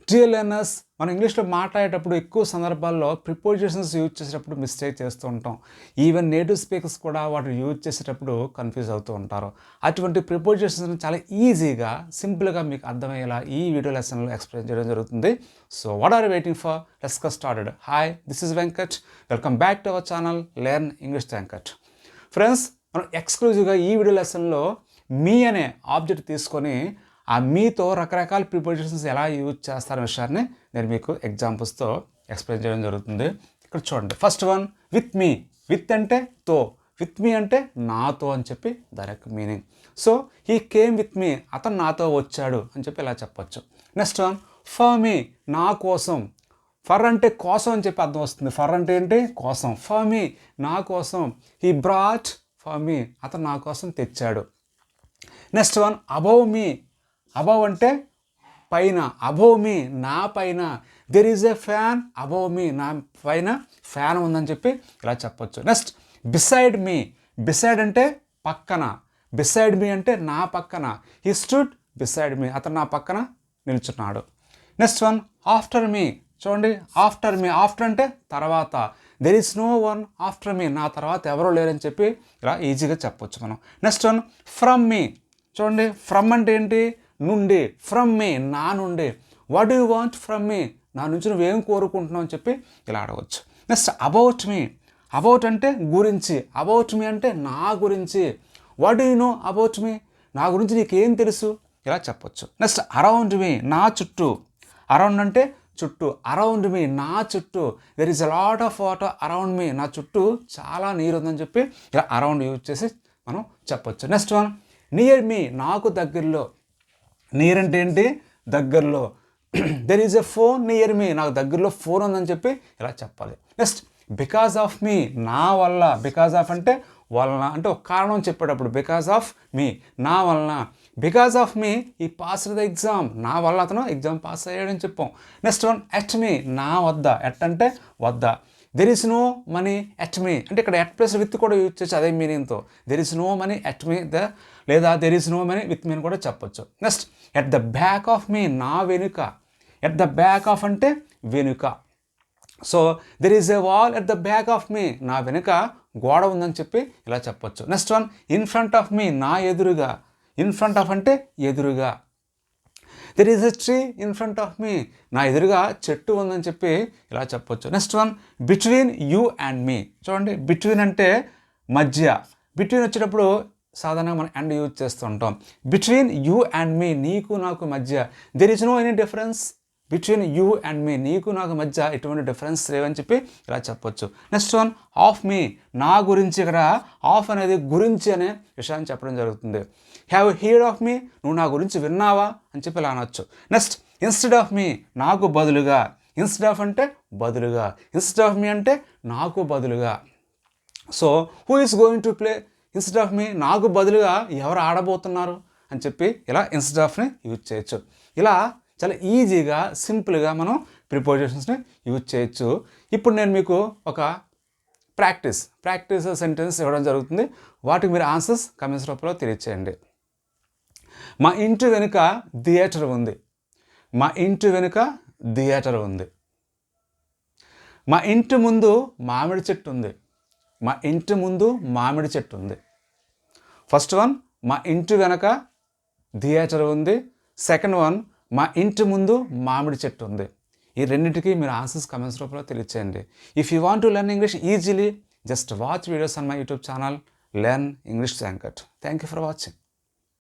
Dear learners, మనం ఇంగ్లీష్లో మాట్లాడేటప్పుడు ఎక్కువ సందర్భాల్లో ప్రిపోజిషన్స్ యూజ్ చేసేటప్పుడు మిస్టేక్ చేస్తూ ఉంటాం. ఈవెన్ నేటివ్ స్పీకర్స్ కూడా వాటిని యూజ్ చేసేటప్పుడు కన్ఫ్యూజ్ అవుతూ ఉంటారు. అటువంటి ప్రిపోజిషన్స్ని చాలా ఈజీగా, సింపుల్గా మీకు అర్థమయ్యేలా ఈ వీడియో లెసన్లో ఎక్స్ప్లెయిన్ చేయడం జరుగుతుంది. So what are waiting for? Let's get started. Hi, this is Venkat. Welcome back to our channel learn English Venkat. Friends, మనం ఎక్స్క్లూజివ్గా ఈ వీడియో లెసన్లో మీ అనే ఆబ్జెక్ట్ తీసుకొని ఆ మీతో రకరకాల ప్రిపోజిషన్స్ ఎలా యూజ్ చేస్తారనే విషయాన్ని నేను మీకు ఎగ్జాంపుల్స్తో ఎక్స్ప్లెయిన్ చేయడం జరుగుతుంది. ఇక్కడ చూడండి. First one, with me. With అంటే తో, విత్ మీ అంటే నాతో అని చెప్పి దాని యొక్క meaning. So he came with me, అతను నాతో వచ్చాడు అని చెప్పి ఇలా చెప్పొచ్చు. నెక్స్ట్ వన్, ఫర్ మీ, నా కోసం. ఫర్ అంటే కోసం అని చెప్పి అర్థం వస్తుంది. ఫర్ అంటే ఏంటి? కోసం. ఫర్ మీ, నా కోసం. హీ బ్రాట్ ఫర్ మీ, అతను నా కోసం తెచ్చాడు. Next one, above me. Above అంటే పైన. అబౌవ్ మీ, నా పైన. There is a fan above me, నా పైన ఫ్యాన్ ఉందని చెప్పి ఇలా చెప్పొచ్చు. Next, beside me. బిసైడ్ అంటే పక్కన. బిసైడ్ మీ అంటే నా పక్కన. హీ స్టూడ్ బిసైడ్ మీ, అతను నా పక్కన నిల్చున్నాడు. Next one, after me. చూడండి, ఆఫ్టర్ మీ. ఆఫ్టర్ అంటే తర్వాత. There is no one after me, నా తర్వాత ఎవరో లేరని చెప్పి ఇలా ఈజీగా చెప్పొచ్చు మనం. Next one, from me. చూడండి, ఫ్రమ్ అంటే ఏంటి? నుండి. ఫ్రమ్ మీ, నా నుండి. What do you want from me, నా నుంచి నువ్వేం కోరుకుంటున్నావు అని చెప్పి ఇలా అడగవచ్చు. Next, about me. అబౌట్ అంటే గురించి. అబౌట్ మీ అంటే నా గురించి. What do you know about me, నా గురించి నీకేం తెలుసు, ఇలా చెప్పొచ్చు. నెక్స్ట్, అరౌండ్ మీ, నా చుట్టూ. అరౌండ్ అంటే చుట్టూ. అరౌండ్ మీ, నా చుట్టూ. There is a lot of water around me, నా చుట్టూ చాలా నీరు ఉందని చెప్పి ఇలా అరౌండ్ యూజ్ చేసి మనం చెప్పొచ్చు. నెక్స్ట్ వన్, నియర్ మీ, నాకు దగ్గరలో. నియర్ అంటే ఏంటి? దగ్గరలో. There is a phone near మీ, నాకు దగ్గరలో ఫోన్ ఉందని చెప్పి ఇలా చెప్పాలి. నెక్స్ట్, బికాజ్ ఆఫ్ మీ, నా వల్ల. బికాజ్ ఆఫ్ అంటే వలన, అంటే ఒక కారణం చెప్పేటప్పుడు బికాజ్ ఆఫ్ మీ, నా వలన. బికాజ్ ఆఫ్ మీ ఈ పాస్ ద ఎగ్జామ్, నా వల్ల అతను ఎగ్జామ్ పాస్ అయ్యాడని చెప్పాం. నెక్స్ట్ వన్, ఎట్ మీ, నా వద్ద. ఎట్ అంటే వద్ద. There is no money at me, అంటే ఇక్కడ ఎట్ ప్లస్ విత్ కూడా యూజ్ చేయొచ్చు అదే మీనింగ్తో. There is no money at me, లేదా there is no money with me అని కూడా చెప్పొచ్చు. Next, at the back of me, నా వెనుక. ఎట్ ద బ్యాక్ ఆఫ్ అంటే వెనుక. So there is a wall at the back of me, నా వెనుక గోడ ఉందని చెప్పి ఇలా చెప్పొచ్చు. Next one, in front of me, నా ఎదురుగా. ఇన్ ఫ్రంట్ ఆఫ్ అంటే ఎదురుగా. There is a tree in front of me, నా ఎదురుగా చెట్టు ఉందని చెప్పి ఇలా చెప్పొచ్చు. Next one, between you and me. చూడండి, బిట్వీన్ అంటే మధ్య. బిట్వీన్ వచ్చేటప్పుడు సాధారణంగా మనం అండ్ యూజ్ చేస్తూ ఉంటాం. బిట్వీన్ యూ అండ్ మీ, నీకు నాకు మధ్య. There is no any difference between you and me, నీకు నాకు మధ్య ఎటువంటి డిఫరెన్స్ లేవని చెప్పి ఇలా చెప్పొచ్చు. నెక్స్ట్ వన్, ఆఫ్ మీ, నా గురించి. ఇక్కడ ఆఫ్ అనేది గురించి అనే విషయాన్ని చెప్పడం జరుగుతుంది. హ్యావ్ హీర్డ్ ఆఫ్ మీ, నువ్వు నా గురించి విన్నావా అని చెప్పి ఇలా అనొచ్చు. నెక్స్ట్, ఇన్స్టెడ్ ఆఫ్ మీ, నాకు బదులుగా. ఇన్స్టెడ్ ఆఫ్ అంటే బదులుగా. ఇన్స్టెడ్ ఆఫ్ మీ అంటే నాకు బదులుగా. So who is going to play instead of me, నాకు బదులుగా ఎవరు ఆడబోతున్నారు అని చెప్పి ఇలా ఇన్స్టెడ్ ఆఫ్ని యూజ్ చేయొచ్చు. ఇలా చాలా ఈజీగా, సింపుల్గా మనం ప్రిపోజిషన్స్ని యూజ్ చేయొచ్చు. ఇప్పుడు నేను మీకు ఒక ప్రాక్టీస్ సెంటెన్స్ ఇవ్వడం జరుగుతుంది. వాటికి మీరు ఆన్సర్స్ కమెంట్స్ రూపంలో తెలియచేయండి. మా ఇంటి వెనుక థియేటర్ ఉంది. మా ఇంటి వెనుక థియేటర్ ఉంది. మా ఇంటి ముందు మామిడి చెట్టు ఉంది. మా ఇంటి ముందు మామిడి చెట్టు ఉంది. ఫస్ట్ వన్, మా ఇంటి వెనక థియేటర్ ఉంది. సెకండ్ వన్, మా ఇంటి ముందు మామిడి చెట్టు ఉంది. ఈ రెండింటికి మీరు ఆన్సర్స్ కమెంట్స్ రూపంలో తెలియచేయండి. If you want to learn English easily, just watch videos on my YouTube channel, Learn English Venkat. Thank you for watching.